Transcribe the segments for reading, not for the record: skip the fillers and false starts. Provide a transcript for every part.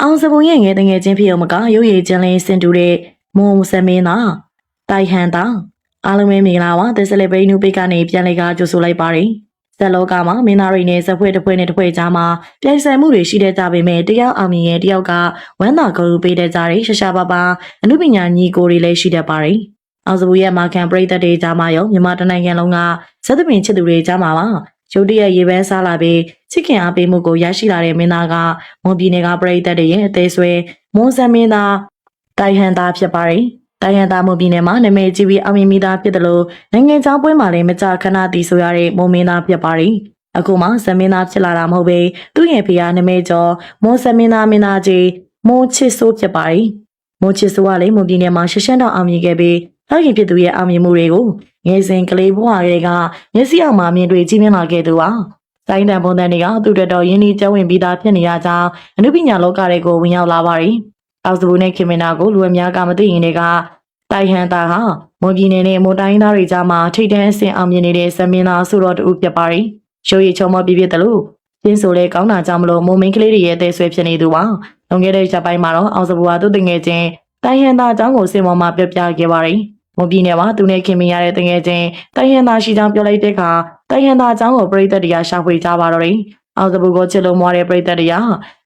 အောင်စပုံရဲ့ငယ်တငယ်ချင်းဖြစ်အောင်မကရုပ်ရည်ကျန်းလင်းစင်တူတဲ့မွန်ဆမင်းသားတိုင်ဟန်သားအားလုံးပဲမင်္ဂလာပါဒီစလေပိနူပိကနေပြန်လေကကြိုဆိုလိုက်ပါတယ်ဇက်လောကမှာမင်းသားတွေနဲ့ဇက်ဖွဲ့တစ်ဖွဲ့နဲ့တစ်ဖွဲ့ကြားမှာပြိုင်ဆိုင်မှုတွေရှိတဲ့ကြပေမဲ့တယောက်အောင်မြင်ရဲ့တယောက်ကဝမ်းသာဂုဏ်ပေးတဲ့ကြတွေရှာရှာပါပါအမှုပညာညီကိုတွေလည်းရှိတတ်ပါတယ်အောင်စပုံရဲ့မာကန်ပရိသတ်တွေကြားမှာရောမြန်မာတိုင်းနိုင်ငံလုံးကဇက်သမင်ချစ်သူတွေကြားမှာပါရုတ်တရက်ရေပန်းစားလာပြီးချစ်ခင်အားပေးမှုကိုရရှိလာတဲ့မင်းသားကမွန်ပြည်နယ်ကပရိသတ်တွေရဲ့အသေးဆွဲမွန်ဆန်မင်းသားတိုင်ဟန်သားဖြစ်ပါတယ်။တိုင်ဟန်သားမွန်ပြည်နယ်မှာနာမည်ကြီးပြီးအောင်မြင်မိသားဖြစ်တယ်လို့နိုင်ငံခြားပွဲမှာလည်းမကြာခဏတည်ဆိုရတဲ့မွန်မင်းသားဖြစ်ပါတယ်။အခုမှဆန်မင်းသားဖြစ်လာတာမဟုတ်ပဲသူ့ရဲ့ဖေကနာမည်ကျော်မွန်ဆန်မင်းသားမင်းသားကြီးမွန်ချစ်ဆိုးဖြစ်ပါတယ်။မွန်ချစ်ဆိုးကလည်းမွန်ပြည်နယ်မှာရှရှမ်းတောင်အောင်မြင်ခဲ့ပြီးဖခင်ဖြစ်သူရဲ့အောင်မြင်မှုတွေကိုငယ်စဉ်ကလေးဘဝတွေကမျက်စိအောင်မှမြင်တွေ့ကြည့်မြင်လာခဲ့သူပါ။တိုင်းတန်ပုံစံတွေကသူ့တော်ရင်းနှီးကျဝင်ပြီးသားဖြစ်နေရကြောင်းအနုပညာလောကတွေကိုဝင်ရောက်လာပါတယ်။အောက်စဘူနဲ့ခင်မင်နာကိုလူအများကမသိရင်တွေကတိုင်ဟန်သားဟာမွန်ပြည်နယ်နဲ့မွန်တိုင်းသားတွေကြားမှာထိတ်တန်းအဆင့်အောင်မြင်နေတဲ့ဆမင်းသားဆိုတော်တူဖြစ်ပါတယ်။ရုပ်ရည်ချုံမပြည့်တယ်လို့ပြင်းဆိုလဲကောင်းတာကြောင့်မလို့မုံမင်းကလေးတွေရဲ့အသေးဆွဲဖြစ်နေသူပါ။လွန်ခဲ့တဲ့ချက်ပိုင်းမှာတော့အောက်စဘူဟာသူ့တငယ်ချင်းတိုင်ဟန်သားအကြောင်းကိုစင်ပေါ်မှာပြပြခဲ့ပါတယ်။မွန်ပြည်နယ်မှာသူနဲ့ခင်မင်ရတဲ့တငယ်ချင်းတိုင်ဟန်သားရှိကြောင်းပြောလိုက်တဲ့အခါတိုင်ဟန်သားအကြောင်းကိုပရိသတ်တွေကရှာဖွေကြပါတော့တယ်။အောက်စဘူကိုချစ်လို့မွားတဲ့ပရိသတ်တွေက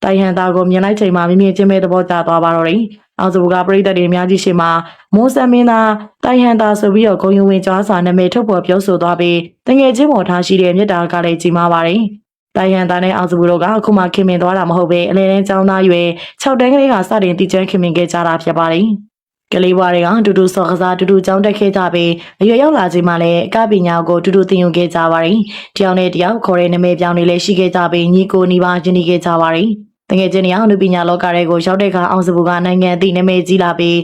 တိုင်ဟန်သားကိုမြင်လိုက်ချိန်မှာမြင်မြင်ချင်းပဲသဘောကျသွားပါတော့တယ်။အောက်စဘူကပရိသတ်တွေအများကြီးရှိမှမွန်ဆန်မင်းသားတိုင်ဟန်သားဆိုပြီးတော့ဂုံယူဝင်ကြားစာနာမည်ထုတ်ဖော်ပြောဆိုသွားပြီးတငယ်ချင်းပေါ်ထားရှိတဲ့မြတ်တာကလည်းကြီးမားပါတယ်။တိုင်ဟန်သားနဲ့အောက်စဘူတို့ကအခုမှခင်မင်သွားတာမဟုတ်ပဲအလဲလဲကျောင်းသားရွယ်6တန်းကလေးကစတင်တည်ကျွမ်းခင်မင်ခဲ့ကြတာဖြစ်ပါတယ်။ကလေးဘွားတွေကတူတူစော်ကစားတူတူကြောင်းတက်ခဲ့ကြပြီးအရွယ်ရောက်လာချိန်မှလည်းအကပညာကိုတူတူသင်ယူခဲ့ကြပါတယ်။တယောက်နဲ့တယောက်ခေါ်တဲ့နာမည်ပြောင်းတွေလည်းရှိခဲ့ကြပြီးညီကိုနီးပါးချင်းနေခဲ့ကြပါတယ်။တကယ်ချင်းတရားအနုပညာလောကတွေကိုရောက်တဲ့အခါအောင်စဘူကနိုင်ငံအသည့်နာမည်ကြီးလာပြီး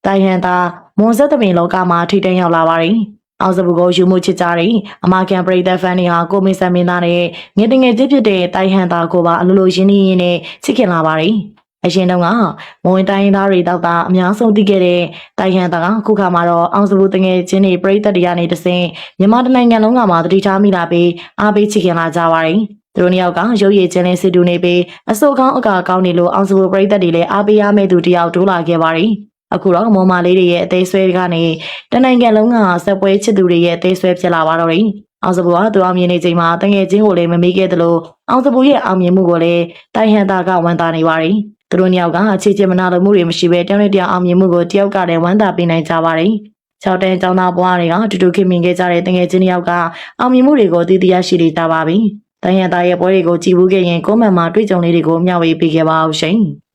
တိုင်ဟန်သားမွန်ဆက်သမင်လောကမှာထိတန်းရောက်လာပါတယ်။အောင်စဘူကိုယူမှုချစ်ကြတဲ့အမာကန်ပရိသတ်ဖန်တွေဟာကိုမင်းဆန်မင်းသားနဲ့ငယ်တငယ်ချင်းဖြစ်တဲ့တိုင်ဟန်သားကိုပါအလိုလိုရင်းနှီးရင်းနဲ့ချစ်ခင်လာပါတယ်။အရင်တုန်းကမွန်တိုင်းသားတွေတောက်တာအများဆုံးသိခဲ့တဲ့တိုင်ဟန်သားကခုခါမှာတော့အောင်စဘူတငယ်ချင်းတွေပြည်သက်တွေကနေတဆင့်မြန်မာနိုင်ငံလုံးကမှတတိထားမိလာပြီးအားပေးချစ်ခင်လာကြပါတယ်။သူတို့နှစ်ယောက်ကရုပ်ရည်ချင်းလေးစစ်တူနေပြီးအစိုးကောင်းအကာကောင်းနေလို့အောင်စဘူပြည်သက်တွေလည်းအားပေးရမယ့်သူတယောက်တိုးလာခဲ့ပါတယ်။အခုတော့မော်မာလေးတွေရဲ့အသေးဆွဲကနေတနိုင်ငံလုံးကစက်ပွဲချစ်သူတွေရဲ့အသေးဆွဲဖြစ်လာပါတော့တယ်။အောင်စဘူကသူအောင်မြင်နေချိန်မှာတငယ်ချင်းကိုလည်းမမေ့ခဲ့သလိုအောင်စဘူရဲ့အောင်မြင်မှုကိုလည်းတိုင်ဟန်သားကဝန်တာနေပါတယ်။သူတို့နှစ်ယောက်ကအခြေချမနာလိုမှုတွေမရှိဘဲတယောက်နဲ့တယောက်အောင်မြင်မှုကိုတယောက်ကလည်းဝမ်းသာပေးနိုင်ကြပါတယ်။6တန်းကျောင်းသားဘွားတွေကတူတူခင်မင်ခဲ့ကြတဲ့တငယ်ချင်းနှစ်ယောက်ကအောင်မြင်မှုတွေကိုတည်တည်ရရှိနေကြပါပြီ။တိုင်ဟန်သားရဲ့ပွဲတွေကိုကြည့်ဘူးခဲ့ရင်ကွန်မန့်မှာတွေ့ကြုံလေးတွေကိုမျှဝေပေးခဲ့ပါဦးရှင်။